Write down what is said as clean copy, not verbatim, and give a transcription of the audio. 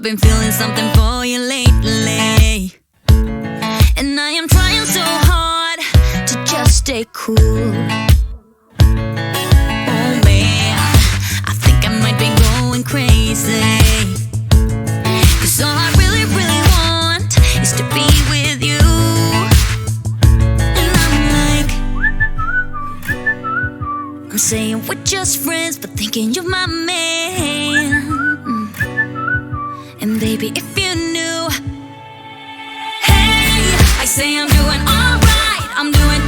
I've been feeling something for you lately, and I am trying so hard to just stay cool. Oh man, I think I might be going crazy, 'cause all I really, really want is to be with you. And I'm like, I'm saying we're just friends, but thinking you're my man. And baby, if you knew, hey, I say I'm doing alright, I'm doing